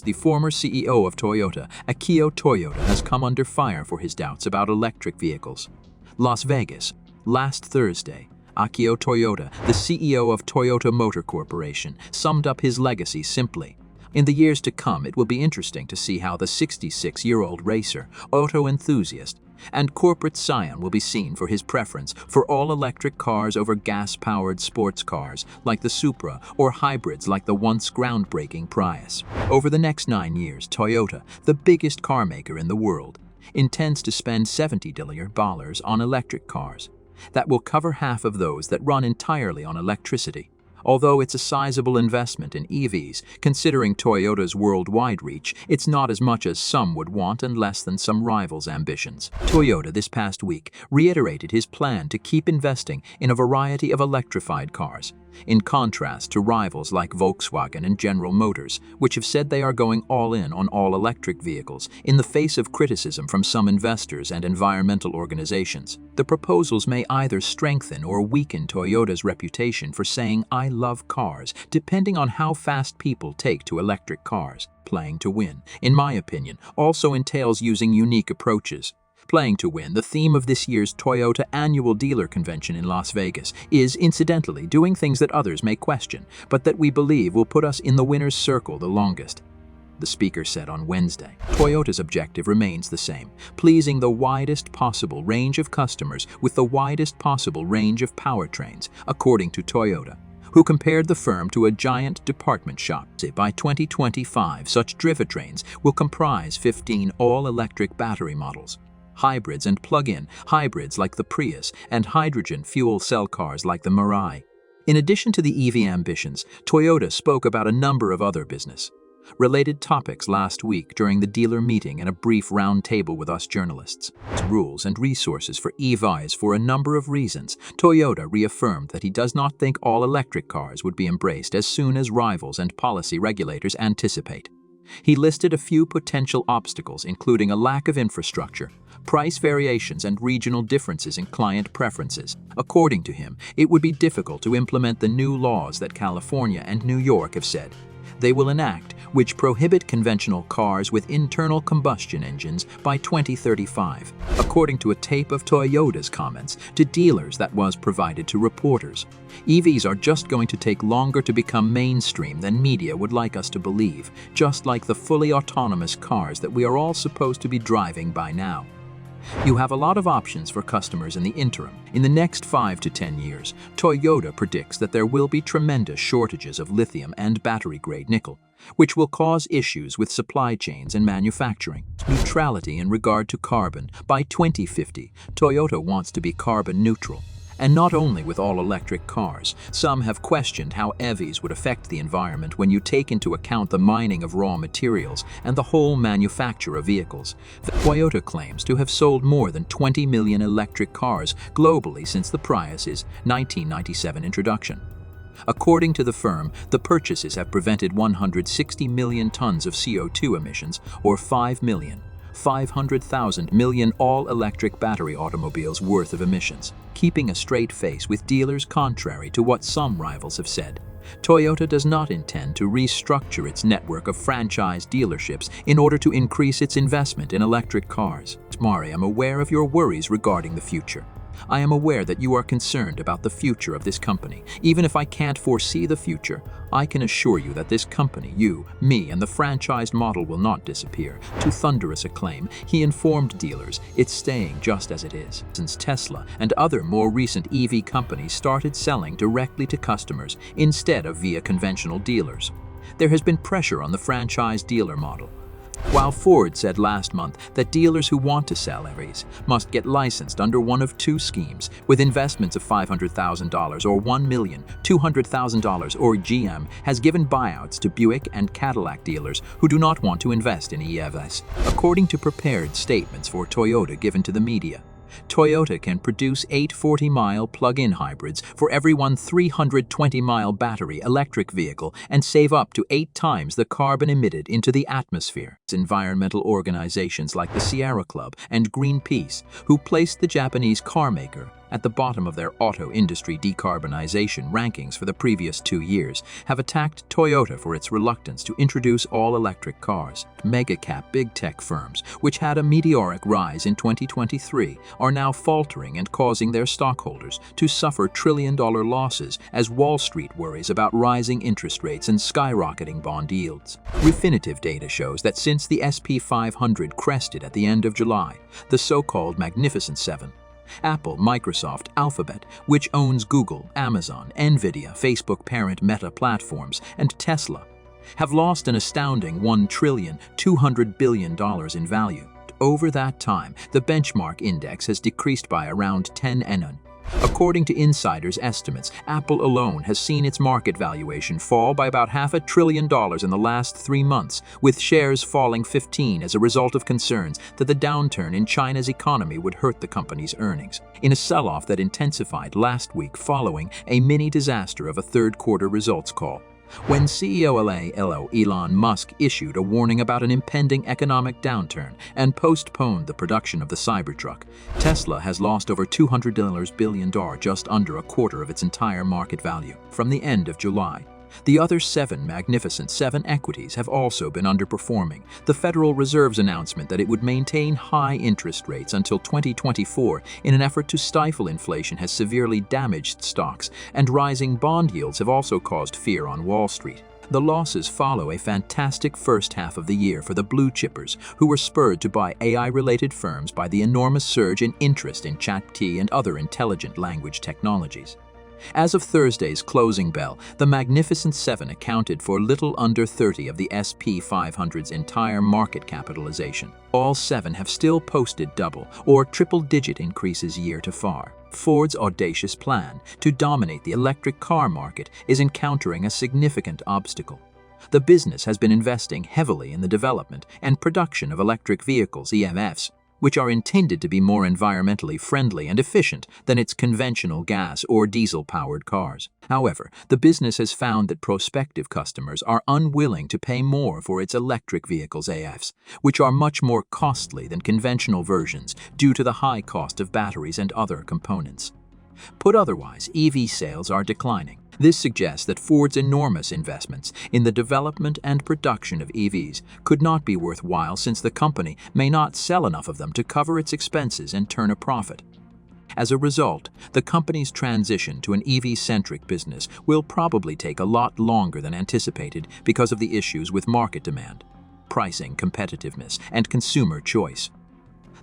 the former CEO of Toyota, Akio Toyoda, has come under fire for his doubts about electric vehicles. Las Vegas, last Thursday, Akio Toyoda, the CEO of Toyota Motor Corporation, summed up his legacy simply: "In the years to come, it will be interesting to see how the 66-year-old racer, auto enthusiast, and corporate scion will be seen for his preference for all-electric cars over gas-powered sports cars like the Supra or hybrids like the once groundbreaking Prius." Over the next 9 years, Toyota, the biggest car maker in the world, intends to spend $70 billion on electric cars. That will cover half of those that run entirely on electricity. Although it's a sizable investment in EVs, considering Toyota's worldwide reach, it's not as much as some would want and less than some rivals' ambitions. Toyota this past week reiterated his plan to keep investing in a variety of electrified cars, in contrast to rivals like Volkswagen and General Motors, which have said they are going all in on all-electric vehicles in the face of criticism from some investors and environmental organizations. The proposals may either strengthen or weaken Toyota's reputation for saying "I love cars," depending on how fast people take to electric cars. Playing to win, in my opinion, also entails using unique approaches. Playing to win, the theme of this year's Toyota annual dealer convention in Las Vegas, is incidentally doing things that others may question, but that we believe will put us in the winner's circle the longest. The speaker said on Wednesday, Toyota's objective remains the same: pleasing the widest possible range of customers with the widest possible range of powertrains, according to Toyota, who compared the firm to a giant department shop. By 2025, such drivetrains will comprise 15 all-electric battery models, hybrids and plug-in hybrids like the Prius, and hydrogen fuel cell cars like the Mirai. In addition to the EV ambitions, Toyota spoke about a number of other business-related topics last week during the dealer meeting and a brief roundtable with us journalists. Rules and resources for EVs. For a number of reasons, Toyota reaffirmed that he does not think all electric cars would be embraced as soon as rivals and policy regulators anticipate. He listed a few potential obstacles, including a lack of infrastructure, price variations, and regional differences in client preferences. According to him, it would be difficult to implement the new laws that California and New York have said they will enact, which prohibit conventional cars with internal combustion engines by 2035, according to a tape of Toyota's comments to dealers that was provided to reporters. EVs are just going to take longer to become mainstream than media would like us to believe, just like the fully autonomous cars that we are all supposed to be driving by now. You have a lot of options for customers in the interim. In the next 5 to 10 years, Toyota predicts that there will be tremendous shortages of lithium and battery-grade nickel, which will cause issues with supply chains and manufacturing. Neutrality in regard to carbon. By 2050, Toyota wants to be carbon neutral. And not only with all-electric cars. Some have questioned how EVs would affect the environment when you take into account the mining of raw materials and the whole manufacture of vehicles. Toyota claims to have sold more than 20 million electric cars globally since the Prius's 1997 introduction. According to the firm, the purchases have prevented 160 million tons of CO2 emissions, or 500,000 million all-electric battery automobiles worth of emissions. Keeping a straight face with dealers, contrary to what some rivals have said, Toyota does not intend to restructure its network of franchise dealerships in order to increase its investment in electric cars. Mari, I'm aware of your worries regarding the future. I am aware that you are concerned about the future of this company. Even if I can't foresee the future, I can assure you that this company, you, me, and the franchised model will not disappear. To thunderous acclaim, he informed dealers it's staying just as it is. Since Tesla and other more recent EV companies started selling directly to customers instead of via conventional dealers, there has been pressure on the franchise dealer model. While Ford said last month that dealers who want to sell EVs must get licensed under one of two schemes with investments of $500,000 or $1,200,000, or GM has given buyouts to Buick and Cadillac dealers who do not want to invest in EVs. According to prepared statements for Toyota given to the media, Toyota can produce 8 40-mile plug-in hybrids for every one 320-mile battery electric vehicle and save up to 8 times the carbon emitted into the atmosphere. Environmental organizations like the Sierra Club and Greenpeace, who placed the Japanese carmaker at the bottom of their auto industry decarbonization rankings for the previous 2 years, have attacked Toyota for its reluctance to introduce all-electric cars. Mega-cap big tech firms, which had a meteoric rise in 2023, are now faltering and causing their stockholders to suffer trillion-dollar losses as Wall Street worries about rising interest rates and skyrocketing bond yields. Refinitiv data shows that since the S&P 500 crested at the end of July, the so-called Magnificent Seven, Apple, Microsoft, Alphabet, which owns Google, Amazon, Nvidia, Facebook parent Meta Platforms, and Tesla, have lost an astounding $1,200 billion in value. Over that time, the benchmark index has decreased by around 10 NN. According to insiders' estimates, Apple alone has seen its market valuation fall by about $500 billion in the last 3 months, with shares falling 15% as a result of concerns that the downturn in China's economy would hurt the company's earnings, in a sell-off that intensified last week following a mini-disaster of a third-quarter results call. When CEO Elon Musk issued a warning about an impending economic downturn and postponed the production of the Cybertruck, Tesla has lost over $200 billion, just under a quarter of its entire market value, from the end of July. The other 7 Magnificent Seven equities have also been underperforming. The Federal Reserve's announcement that it would maintain high interest rates until 2024 in an effort to stifle inflation has severely damaged stocks, and rising bond yields have also caused fear on Wall Street. The losses follow a fantastic first half of the year for the blue chippers, who were spurred to buy AI-related firms by the enormous surge in interest in ChatGPT and other intelligent language technologies. As of Thursday's closing bell, the Magnificent Seven accounted for little under 30% of the S&P 500's entire market capitalization. All 7 have still posted double- or triple-digit increases year to far. Ford's audacious plan to dominate the electric car market is encountering a significant obstacle. The business has been investing heavily in the development and production of electric vehicles (EVs), which are intended to be more environmentally friendly and efficient than its conventional gas or diesel-powered cars. However, the business has found that prospective customers are unwilling to pay more for its electric vehicles (EVs), which are much more costly than conventional versions due to the high cost of batteries and other components. Put otherwise, EV sales are declining. This suggests that Ford's enormous investments in the development and production of EVs could not be worthwhile, since the company may not sell enough of them to cover its expenses and turn a profit. As a result, the company's transition to an EV-centric business will probably take a lot longer than anticipated because of the issues with market demand, pricing, competitiveness, and consumer choice.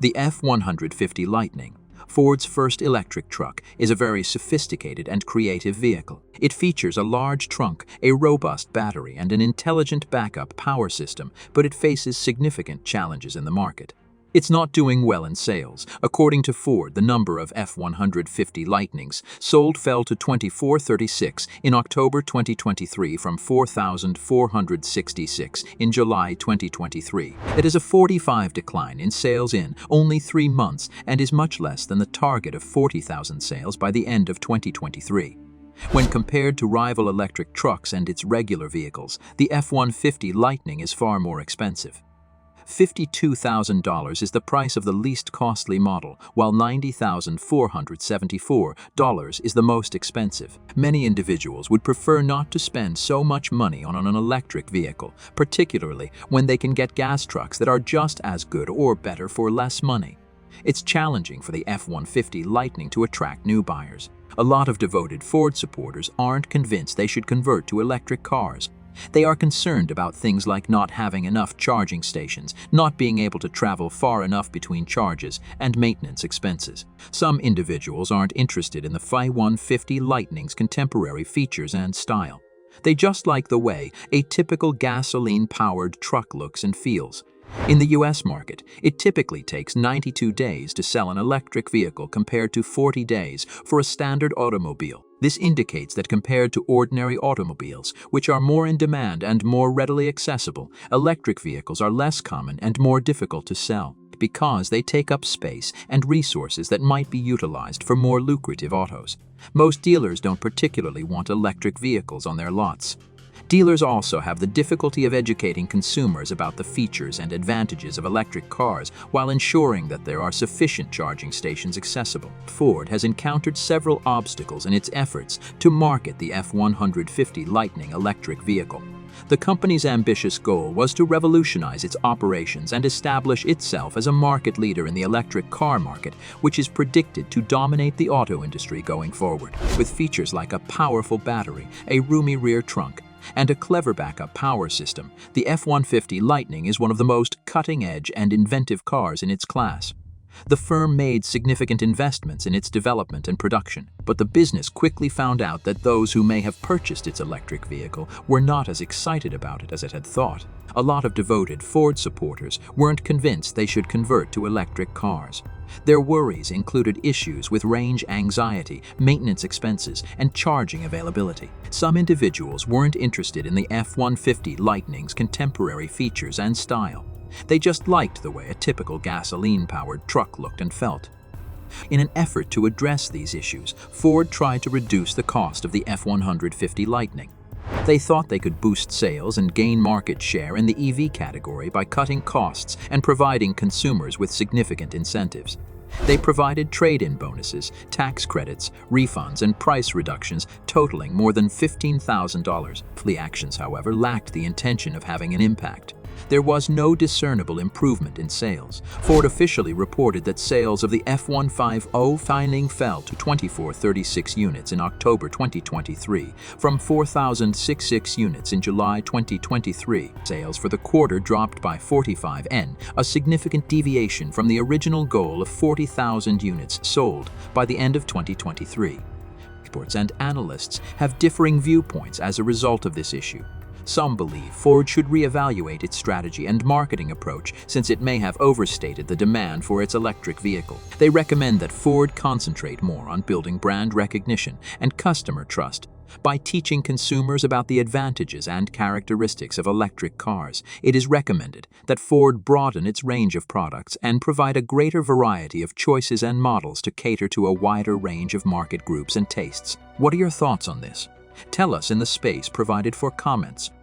The F-150 Lightning, Ford's first electric truck, is a very sophisticated and creative vehicle. It features a large trunk, a robust battery, and an intelligent backup power system, but it faces significant challenges in the market. It's not doing well in sales. According to Ford, the number of F-150 Lightnings sold fell to 2,436 in October 2023 from 4,466 in July 2023. It is a 45% decline in sales in only 3 months and is much less than the target of 40,000 sales by the end of 2023. When compared to rival electric trucks and its regular vehicles, the F-150 Lightning is far more expensive. $52,000 is the price of the least costly model, while $90,474 is the most expensive. Many individuals would prefer not to spend so much money on an electric vehicle, particularly when they can get gas trucks that are just as good or better for less money. It's challenging for the F-150 Lightning to attract new buyers. A lot of devoted Ford supporters aren't convinced they should convert to electric cars. They are concerned about things like not having enough charging stations, not being able to travel far enough between charges, and maintenance expenses. Some individuals aren't interested in the F-150 Lightning's contemporary features and style. They just like the way a typical gasoline-powered truck looks and feels. In the U.S. market, it typically takes 92 days to sell an electric vehicle compared to 40 days for a standard automobile. This indicates that compared to ordinary automobiles, which are more in demand and more readily accessible, electric vehicles are less common and more difficult to sell because they take up space and resources that might be utilized for more lucrative autos. Most dealers don't particularly want electric vehicles on their lots. Dealers also have the difficulty of educating consumers about the features and advantages of electric cars while ensuring that there are sufficient charging stations accessible. Ford has encountered several obstacles in its efforts to market the F-150 Lightning electric vehicle. The company's ambitious goal was to revolutionize its operations and establish itself as a market leader in the electric car market, which is predicted to dominate the auto industry going forward. With features like a powerful battery, a roomy rear trunk, and a clever backup power system, the F-150 Lightning is one of the most cutting-edge and inventive cars in its class. The firm made significant investments in its development and production, but the business quickly found out that those who may have purchased its electric vehicle were not as excited about it as it had thought. A lot of devoted Ford supporters weren't convinced they should convert to electric cars. Their worries included issues with range anxiety, maintenance expenses, and charging availability. Some individuals weren't interested in the F-150 Lightning's contemporary features and style. They just liked the way a typical gasoline-powered truck looked and felt. In an effort to address these issues, Ford tried to reduce the cost of the F-150 Lightning. They thought they could boost sales and gain market share in the EV category by cutting costs and providing consumers with significant incentives. They provided trade-in bonuses, tax credits, refunds, and price reductions totaling more than $15,000. The actions, however, lacked the intention of having an impact. There was no discernible improvement in sales. Ford officially reported that sales of the F-150 Lightning fell to 2,436 units in October 2023, from 4,066 units in July 2023. Sales for the quarter dropped by 45%, a significant deviation from the original goal of 40,000 units sold by the end of 2023. Experts and analysts have differing viewpoints as a result of this issue. Some believe Ford should reevaluate its strategy and marketing approach since it may have overstated the demand for its electric vehicle. They recommend that Ford concentrate more on building brand recognition and customer trust. By teaching consumers about the advantages and characteristics of electric cars, it is recommended that Ford broaden its range of products and provide a greater variety of choices and models to cater to a wider range of market groups and tastes. What are your thoughts on this? Tell us in the space provided for comments.